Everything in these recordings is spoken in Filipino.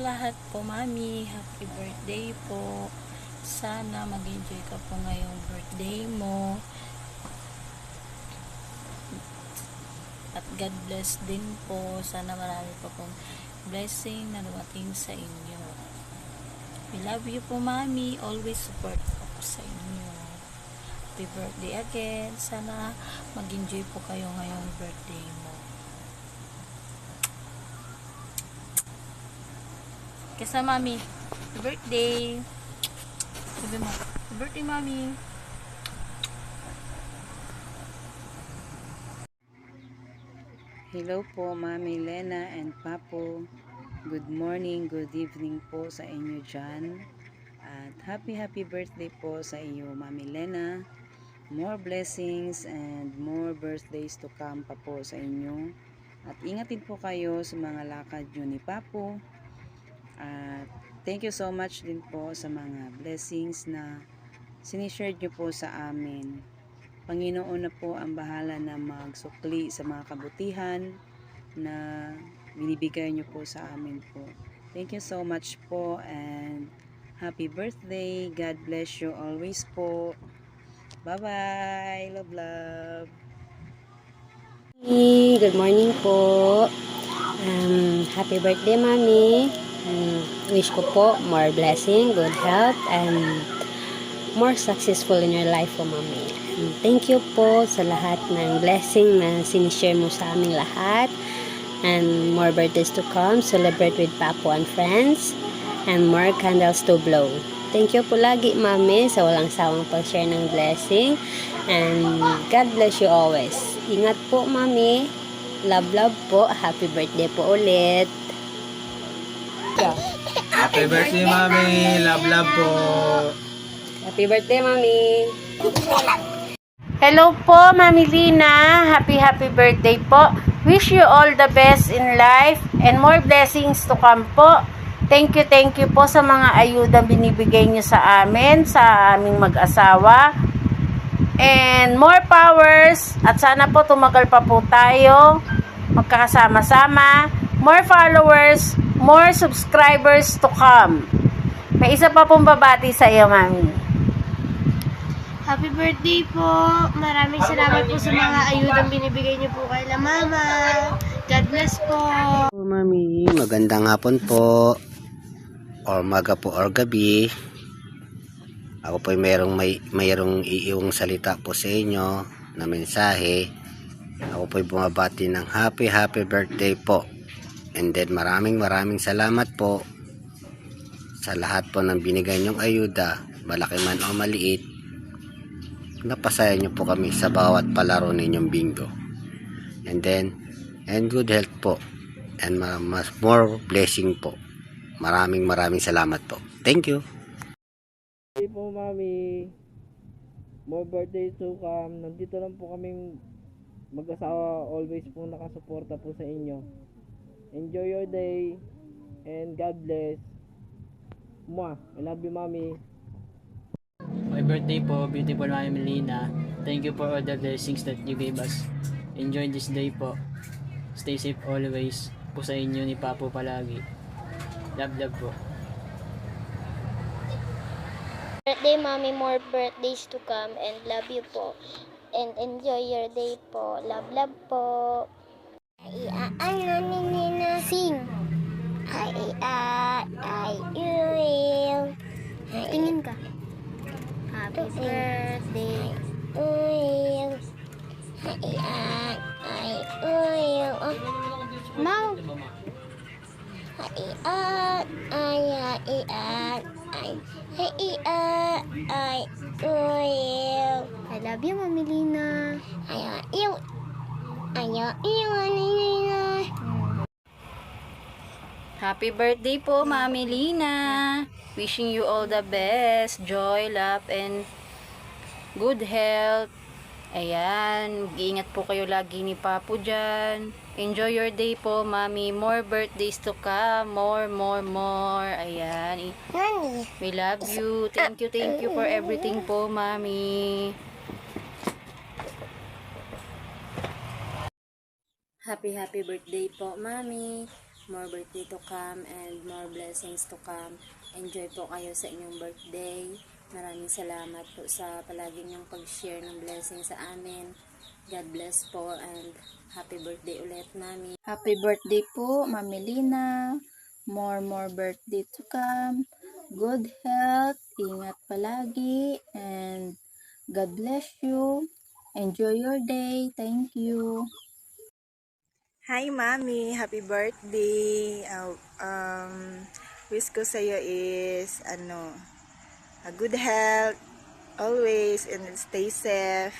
lahat po, Mami. Happy birthday po. Sana mag-enjoy ka po ngayong birthday mo. At God bless din po. Sana marami pa pong blessing na dumating sa inyo. We love you po, Mami. Always support ako sa inyo. Happy birthday again. Sana mag-enjoy po kayo ngayong birthday mo. Kesa, Mami. Happy birthday. Sabi mo, happy birthday, Mami. Hello po, Mami Lena and Papo. Good morning, good evening po sa inyo dyan. At happy birthday po sa iyo, Mami Lena. More blessings and more birthdays to come pa po sa inyo. At ingatin po kayo sa mga lakad nyo ni Papo. At thank you so much din po sa mga blessings na sinishare nyo po sa amin. Panginoon na po ang bahala na magsukli sa mga kabutihan na binibigay nyo po sa amin po. Thank you so much po and happy birthday. God bless you always po. Bye-bye. Love, love. Good morning po. Happy birthday, Mami. Wish ko po more blessing, good health, and more successful in your life po, Mami. And thank you po sa lahat ng blessing na sinishare mo sa aming lahat. And more birthdays to come. Celebrate with Papo and friends. And more candles to blow. Thank you po lagi, Mami, sa walang sawang pag-share ng blessing. And God bless you always. Ingat po, Mami. Love, love po. Happy birthday po ulit. Happy birthday, Mami. Love, love po. Happy birthday, Mami. Hello po, Mami Lina. Happy birthday po. Wish you all the best in life and more blessings to come po. Thank you po sa mga ayudang binibigay niyo sa amin, sa aming mag-asawa. And more powers. At sana po tumagal pa po tayo. Magkakasama-sama. More followers. More subscribers to come. May isa pa pong babati sa iyo, Mami. Happy birthday po. Maraming salamat po sa mga ayudang binibigay niyo po kay la Mama. God bless po. Mami, magandang hapon po. Or maga po or gabi. Ako po mayroong iiwang salita po sa inyo na mensahe. Ako po bumabati ng happy birthday po. And then maraming salamat po sa lahat po ng binigay niyong ayuda, malaki man o maliit. Napasaya niyo po kami sa bawat palaro ninyong bingo. And good health po. And more blessing po. Maraming salamat po. Thank you. Happy po, Mami. More birthdays to come. Nandito lang po kaming mag-asawa. Always po nakasuporta po sa inyo. Enjoy your day. And God bless. Mwah. I love you, Mami. My birthday po, beautiful Mami Melina. Thank you for all the blessings that you gave us. Enjoy this day po. Stay safe always po sa inyo ni Papo palagi. Love, love po. Birthday, Mami. More birthdays to come and love you po. And enjoy your day po. Love, love po. Sing. Tingin ka. Happy birthday. Mau. I love you, Mami Lina. Happy birthday po, Mami Lina. Wishing you all the best, joy, love, and good health. Ayan, mag-iingat po kayo lagi ni Papo dyan. Enjoy your day po, Mami. More birthdays to come. More. Ayan. We love you. Thank you for everything po, Mami. Happy birthday po, Mami. more birthday to come and more blessings to come. Enjoy po kayo sa inyong birthday. Maraming salamat po sa palagi niyong pag-share ng blessing sa amin. God bless po and happy birthday ulit, Mami. Happy birthday po, Mami Lina. More birthday to come. Good health, ingat palagi, and God bless you. Enjoy your day. Thank you. Hi, Mami. Happy birthday. Wish ko sa'yo is, a good health always and stay safe.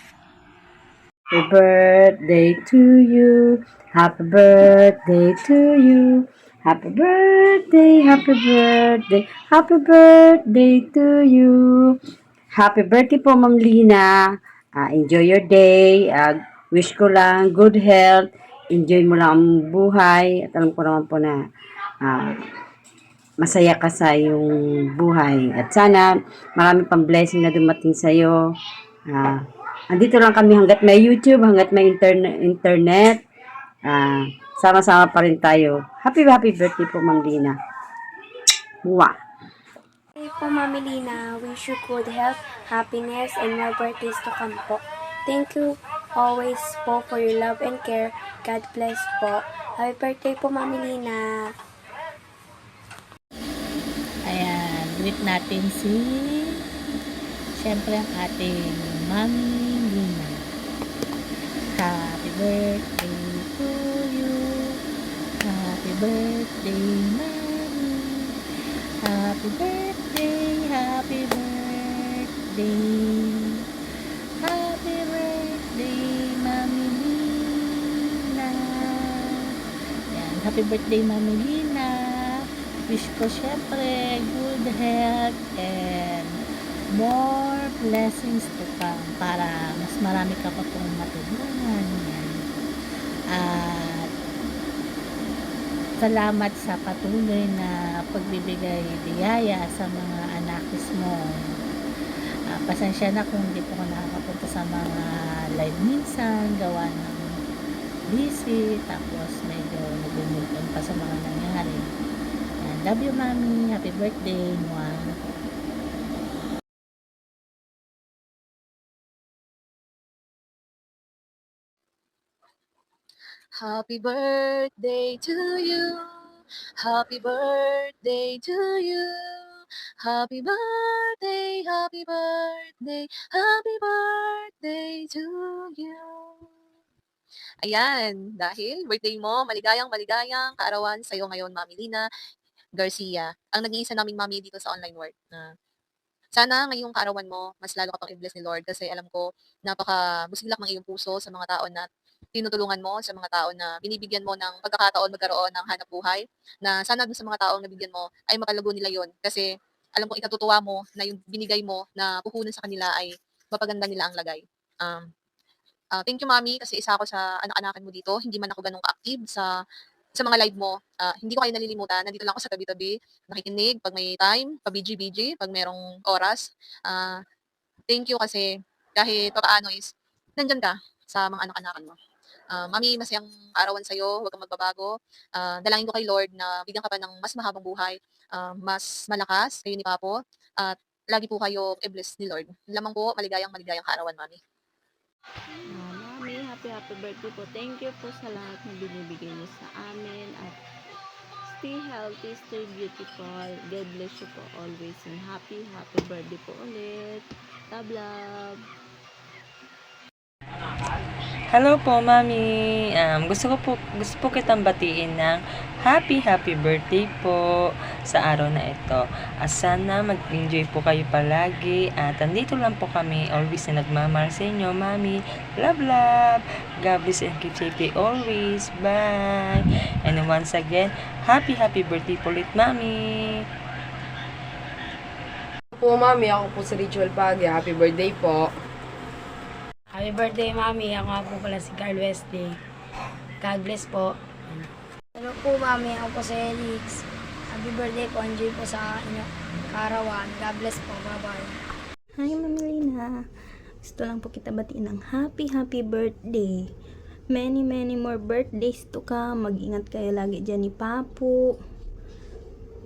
Happy birthday to you. Happy birthday to you. Happy birthday, happy birthday, happy birthday to you. Happy birthday po, Ma'am Lina. Enjoy your day. Wish ko lang good health. Enjoy mo lang ang buhay. At alam ko naman po na masaya ka sa iyong buhay. At sana marami pang blessing na dumating sa iyo. Andito lang kami hanggat may YouTube, hanggat may internet. Sama-sama pa rin tayo. Happy birthday po, Ma'am Lina. Mwah! Hey po, Mami Lina. Wish you good health, happiness, and more birthdays to come po. Thank you always po for your love and care. God bless po. Happy birthday po, Mami Lina. Ayan, greet natin siyempre ang ating Mami Lina. Happy birthday to you. Happy birthday, Mami. Happy birthday, happy birthday. Happy birthday, Mami Lina. Ayan, happy birthday, Mami Lina. Wish ko syempre good health and more blessings to come para mas marami ka pa pong matulungan. Yan. At salamat sa patuloy na pagbibigay biyaya sa mga anakis mo. Pasensya na kung hindi po ako nakakapunta sa mga live minsan, gawa ng busy, tapos medyo nagumulton pa sa mga nangyari. Love you, Mami. Happy birthday. Mwah. Happy birthday to you. Happy birthday to you. Happy birthday, happy birthday, happy birthday to you. Ayan, dahil birthday mo, maligayang kaarawan sa'yo ngayon, Mami Lina Garcia, ang nag-iisa naming mami dito sa online work. Sana ngayong kaarawan mo, mas lalo ka pang i-bless ni Lord kasi alam ko napaka-busiglak ng iyong puso sa mga tao na tinutulungan mo, sa mga tao na binibigyan mo ng pagkakataon magkaroon ng hanap buhay, na sana dun sa mga taong nabigyan mo ay makalago nila yon kasi alam ko ikatutuwa mo na yung binigay mo na puhunan sa kanila ay mapaganda nila ang lagay. Thank you, Mami, kasi isa ako sa anak-anakan mo dito. Hindi man ako ganun ka-active sa mga live mo. Hindi ko kayo nalilimutan. Nandito lang ako sa tabi-tabi, nakikinig pag may time, pa-BG, pag merong oras. Thank you kasi kahit papaano is nandyan ka sa mga anak-anakan mo. Mami, masayang arawan sa'yo, huwag kang magbabago. Dalangin ko kay Lord na bigyan ka pa ng mas mahabang buhay, mas malakas kayo ni Papo, at lagi po kayo i-bless ni Lord. Lamang po, maligayang kaarawan, Mami. Mami, happy birthday po. Thank you po sa lahat na binibigay niyo sa amin at stay healthy, stay beautiful. God bless you po always and happy birthday po ulit. Love. Hello po, Mami. Gusto po kitang batiin ng happy birthday po sa araw na ito. Sana mag-enjoy po kayo palagi at andito lang po kami always na nagmamahal sa inyo, Mami. Love. God bless and keep safe always. Bye. And once again, happy birthday po ulit, Mami. Po, Mami. Ako po si Rachel Pagya. Happy birthday po. Happy birthday, Mami. Ako nga po pala si Carl Wesley. God bless po. Hello po, Mami. Ako po si Elix. Happy birthday po. Enjoy po sa inyo kaarawan. God bless po. Bye-bye. Hi, Mami Lina. Gusto lang po kita batiin ng happy birthday. many more birthdays to come. Mag-ingat kayo lagi dyan ni Papu.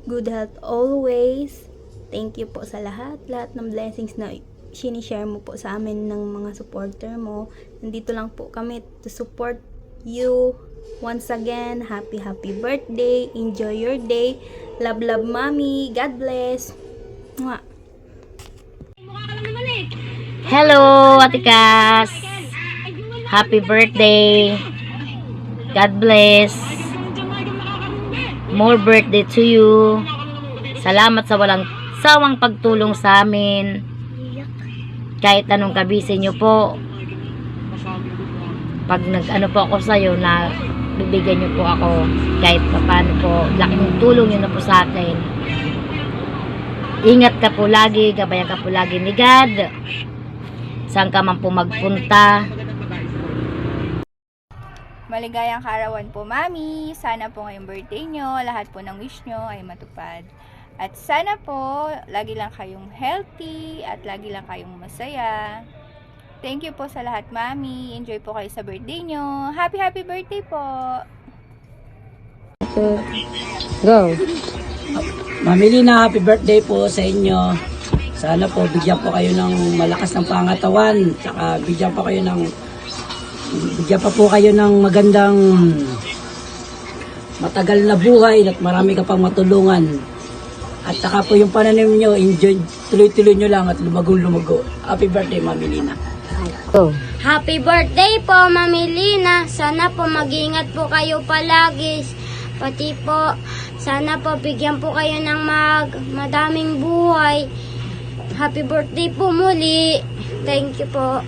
Good health always. Thank you po sa lahat ng blessings na sinishare mo po sa amin ng mga supporter mo. Nandito lang po kami to support you. Once again, happy birthday. Enjoy your day. Love, mommy. God bless. Mwah. Hello, Ate Cass. Happy birthday. God bless. More birthday to you. Salamat sa walang sawang pagtulong sa amin. Kahit anong kabisi nyo po. Pag nag-ano po ako sa'yo na bibigyan nyo po ako kahit paano po. Laking tulong nyo na po sa akin. Ingat ka po lagi. Gabayan ka po lagi ni God. Saan ka man po magpunta. Maligayang kaarawan po, Mami. Sana po ngayong birthday nyo, lahat po ng wish nyo ay matupad. At sana po, lagi lang kayong healthy at lagi lang kayong masaya. Thank you po sa lahat, Mami. Enjoy po kayo sa birthday nyo. Happy birthday po! Go! Mami Lina, happy birthday po sa inyo. Sana po bigyan po kayo ng malakas ng pangatawan. Tsaka bigyan pa po kayo ng magandang matagal na buhay at marami ka pang matulungan. At saka po yung pananim nyo, enjoy, tuloy-tuloy nyo lang at lumagong-lumago. Happy birthday, Mami Lina. Happy birthday po, Mami Lina. Sana po mag-ingat po kayo palagi. Pati po, sana po bigyan po kayo ng madaming buhay. Happy birthday po muli. Thank you po.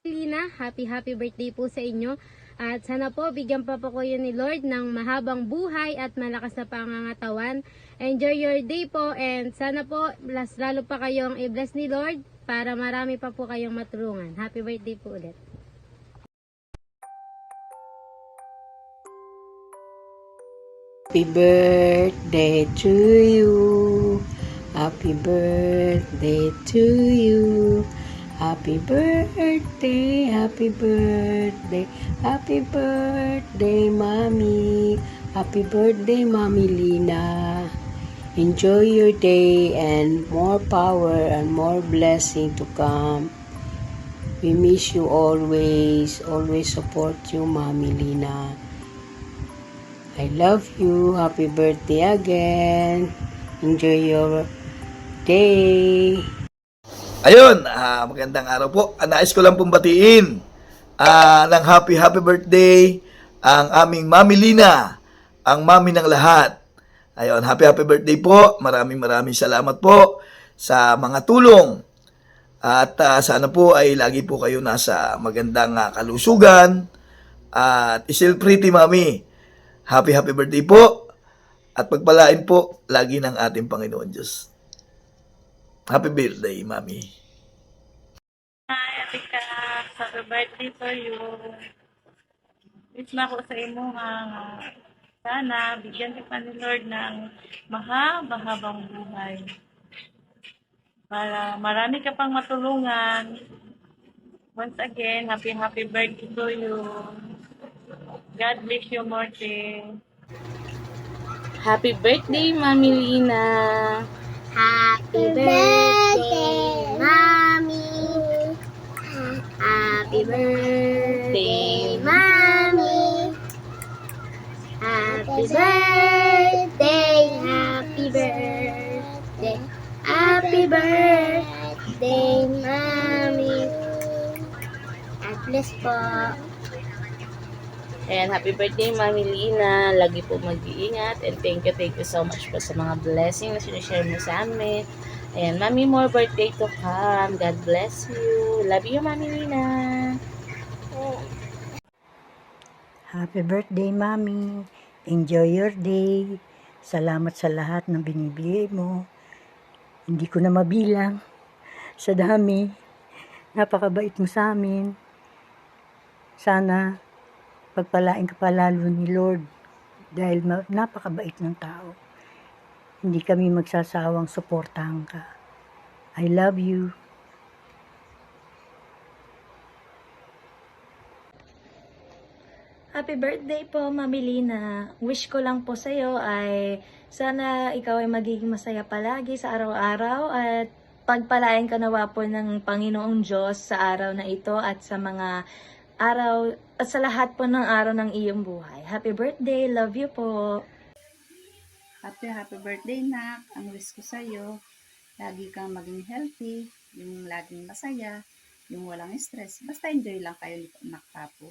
Lina, happy birthday po sa inyo. At sana po bigyan pa po kayo ni Lord ng mahabang buhay at malakas na pangangatawan. Enjoy your day po and sana po lalo pa kayong i-bless ni Lord para marami pa po kayong matulungan. Happy birthday po ulit. Happy birthday to you. Happy birthday to you. Happy birthday, happy birthday, happy birthday, Mommy. Happy birthday, Mommy Lina. Enjoy your day and more power and more blessing to come. We miss you always support you, Mommy Lina. I love you. Happy birthday again. Enjoy your day. Ayun, magandang araw po. Nais ko lang pong batiin ng happy birthday ang aming Mami Lina, ang mami ng lahat. Ayun, happy birthday po. Maraming salamat po sa mga tulong. At sana po ay lagi po kayo nasa magandang kalusugan. At still pretty, Mami. Happy birthday po. At pagpalain po lagi ng ating Panginoon Diyos. Happy birthday, Mami. Hi, Ate Cass. Happy birthday to you. Wish na ko sa imo nga sana bigyan ka ni Lord ng mahabang buhay. Para marami ka pang matulungan. Once again, happy birthday to you. God bless you, Morte. Happy birthday, Mami Lina. Happy birthday, Mommy. Happy birthday, Mommy. Happy birthday, happy birthday, happy birthday, Mommy. God bless po. And happy birthday, Mami Lina. Lagi po mag-iingat. And thank you so much po sa mga blessing na sinishare mo sa amin. And Mami, more birthday to come. God bless you. Love you, Mami Lina. Happy birthday, Mami. Enjoy your day. Salamat sa lahat ng binibigay mo. Hindi ko na mabilang sa dami. Napakabait mo sa amin. Sana pagpalain ka pa lalo ni Lord dahil napakabait ng tao. Hindi kami magsasawang suportahan ka. I love you. happy birthday po, Mami Lina. Wish ko lang po sa'yo ay sana ikaw ay magiging masaya palagi sa araw-araw at pagpalain ka nawa po ng Panginoong Diyos sa araw na ito at sa mga araw at sa lahat po ng araw ng iyong buhay. Happy birthday, love you po. Happy birthday, Nak. Ang wish ko sa'yo, lagi kang maging healthy, yung laging masaya, yung walang stress. Basta enjoy lang kayo, Nak Papo.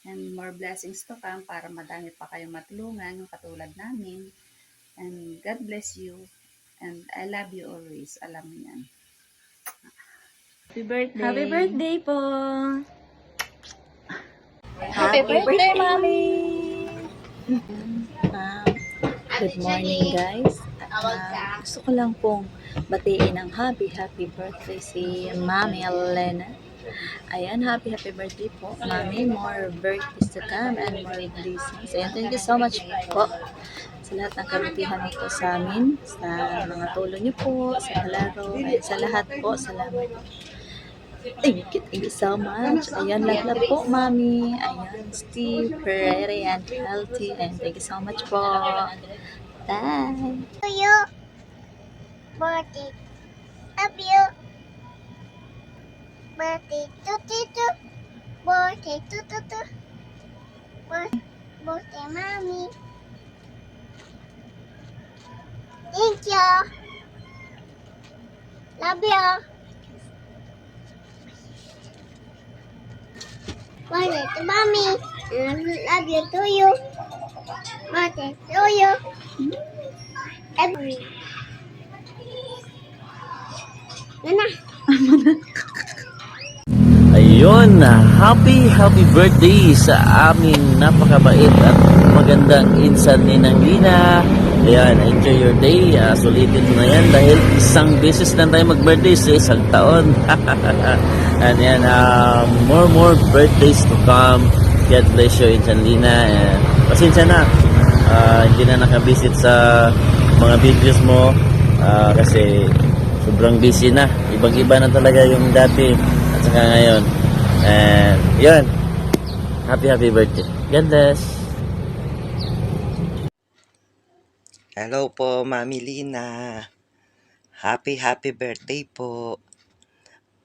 And more blessings to come para madami pa kayong matulungan, yung katulad namin. And God bless you. And I love you always. Alam mo yan. Happy birthday. Happy birthday po. Happy birthday, Mommy. Good morning, guys. Gusto ko lang pong batiin ng happy birthday si Mami Elena. Ayan, happy birthday po, Mami. More birthdays to come and more blessings. Ayan, thank you so much po sa lahat ng kabutihan niyo po sa amin, sa mga tulong niyo po, sa kalaro, at sa lahat po. Salamat. Thank you so much. Ayan, love po, Mami. Ayan, stay pretty and healthy. And thank you so much po. Bye. To you. Birthday. Love you. Birthday. To. Birthday. To. Birthday, Mommy. Thank you. Love you. Birthday to Mommy. Love you to you. Birthday to you. Nana. Ayun, happy birthday sa aming napakabait at magandang insan ni Nang Lina. Ayan, enjoy your day. Sulitin mo na yan dahil isang beses lang tayo mag-birthday sa isang taon. And yan, more birthdays to come. God bless you, Insan Lina. And pasensya na, hindi na nakabisit sa mga videos mo kasi sobrang busy na. Ibang-iba na talaga yung dati at saka ngayon. And yun, happy birthday. God bless. Hello po, Mami Lina. Happy birthday po.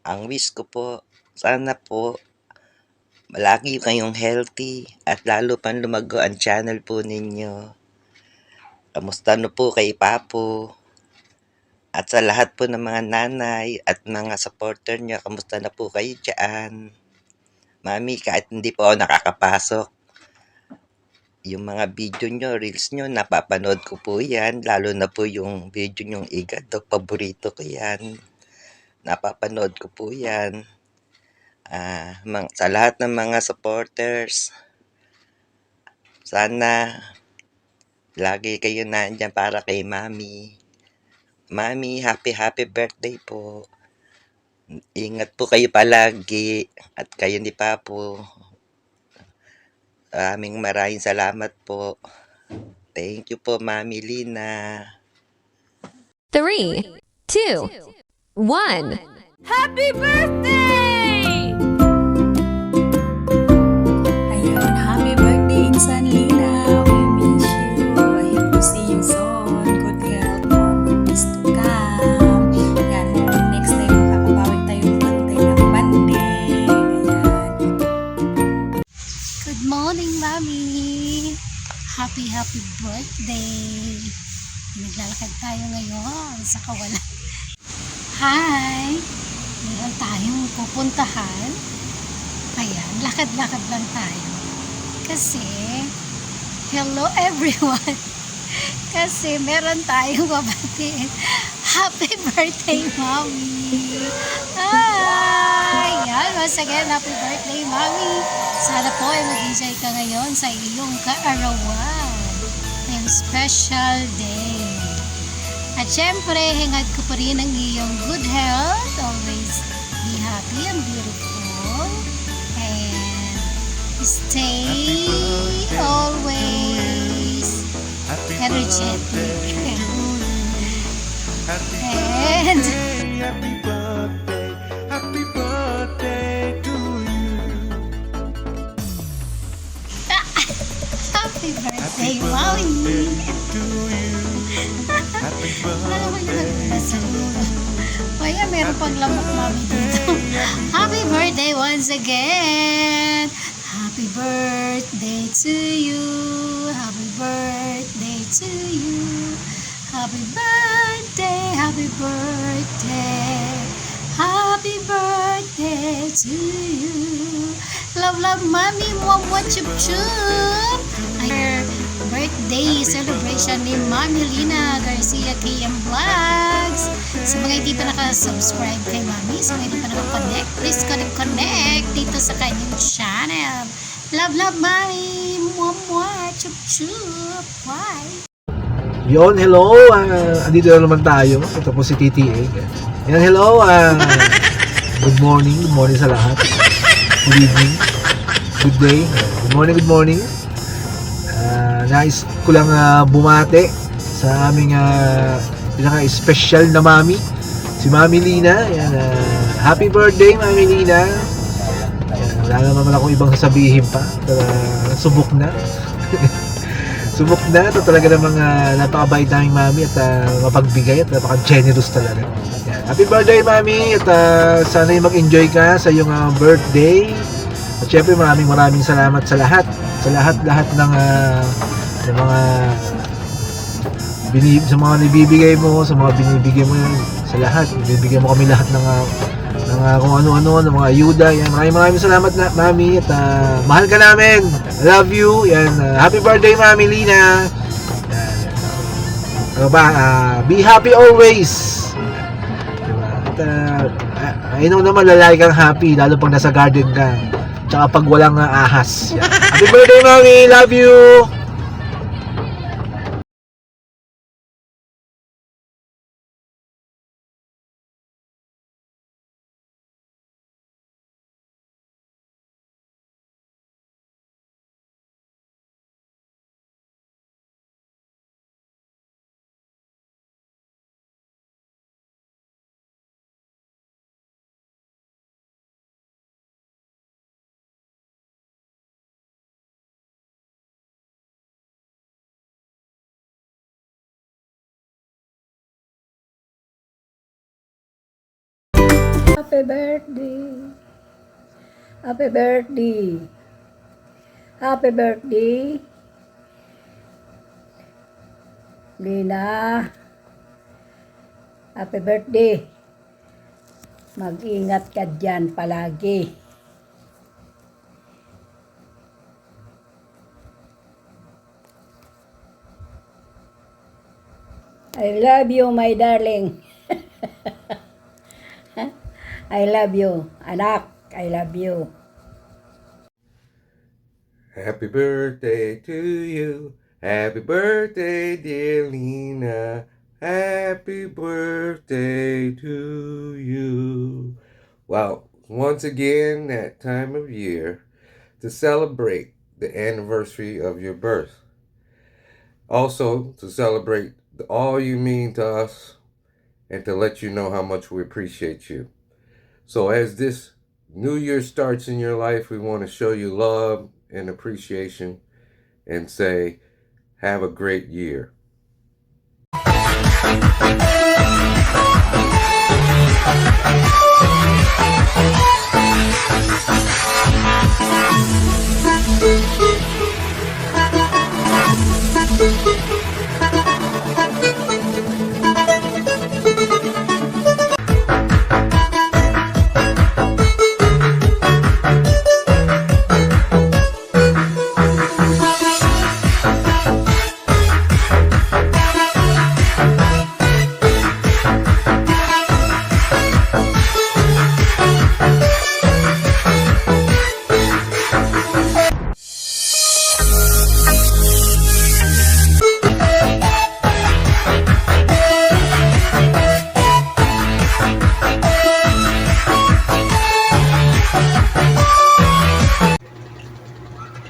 Ang wish ko po, sana po malagi kayong healthy at lalo pang lumago ang channel po ninyo. Kamusta no po kay Papo? At sa lahat po ng mga nanay at mga supporter niyo, kamusta na po kayo dyan? Mami, kahit hindi po ako nakakapasok, yung mga video nyo, reels nyo, napapanood ko po yan. Lalo na po yung video nyong igado, paborito ko yan. Napapanood ko po yan. Sa lahat ng mga supporters, sana lagi kayo nandyan para kay Mami. Mami, happy birthday po. Ingat po kayo palagi at kayo ni Papo. Maraming salamat po. Thank you po, Mami Lina. 3, 2, 1. Happy birthday! Ayun, happy birthday, Insan Lina. We miss you. I hope to see you soon. Good health, more birthdays to come. Yan, next time makakabawin tayo magpantay ng banding. Ayan. Good morning, Mami! Happy birthday! Naglalakad tayo ngayon sa kawalan. Hi! Meron tayong pupuntahan. Ayan, lakad-lakad lang tayo. Kasi, hello everyone! Kasi meron tayong babatiin. Happy birthday, Mami! Hi! Yan, once again, happy birthday, Mami! Sana po ay mag-enjoy ka ngayon sa iyong kaarawan. Ngayong special day. At syempre, hingad ko pa rin ang iyong good health. Always be happy and beautiful. And stay always energetic. And happy birthday to you. birthday, Mommy! Kaya meron pang lamok, Mommy, dito. Happy birthday once again! Happy birthday to you! Happy birthday to you! Happy birthday! Happy birthday! Happy birthday to you! Love, love, Mommy! Mwah, chup, chup! Our birthday celebration ni Mami Lina Garcia KM Vlogs. Sa mga hindi pa nakasubscribe kay Mami, sa mga hindi pa nakakonnect, please connect dito sa kanyang channel. Love, love, Mami! Mwah, chup, chup! Bye! Yon, hello. Andito na naman tayo. Ito po si TTA. Yan, hello. Good morning. Good morning sa lahat. Good evening. Good day. Good morning, good morning. Nais ko lang bumate sa aming pinaka-special na mami, si Mami Lina. Yan, happy birthday, Mami Lina. Yan, wala naman akong ibang sasabihin pa. Subok na. Subok na. Ito talaga namang napakabait naming mami at mapagbigay at napaka-generous talaga. Yan. Happy birthday, Mami. At sana mag-enjoy ka sa iyong birthday. At syempre maraming salamat sa lahat. Sa lahat ng mga nibibigay mo, sa mga binibigay mo sa lahat. Ibibigay mo kami lahat ng kung ano-ano, ng mga ayuda. Yan, maraming salamat na, Mami, at mahal ka namin. I love you. Yan, happy birthday, Mami Lina. Be happy always. Diba? At I know naman lalaki kang happy, lalo pag nasa garden ka. Tsaka pag walang ahas. Yan. Happy birthday, Mami. Love you. Happy birthday. Happy birthday. Happy birthday. Lina. Happy birthday. Mag-ingat ka dyan palagi. I love you, my darling. I love you, anak. I love you. Happy birthday to you. Happy birthday, dear Lina. Happy birthday to you. Well, once again, that time of year to celebrate the anniversary of your birth. Also, to celebrate all you mean to us and to let you know how much we appreciate you. So as this new year starts in your life, we want to show you love and appreciation and say, have a great year.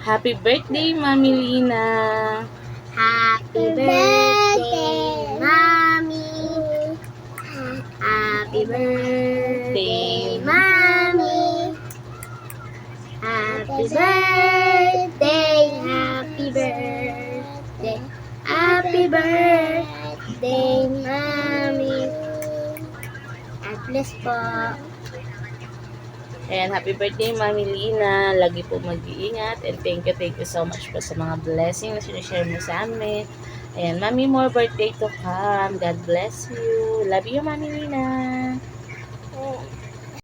Happy birthday, Mami Lina! Happy birthday, Mommy! Happy birthday, Mommy! Happy birthday, happy birthday! Bless po. Ayan, happy birthday, Mami Lina. Lagi po mag-iingat. And thank you so much po sa mga blessing na sinishare mo sa amin. Ayan, Mami, more birthday to come. God bless you. Love you, Mami Lina.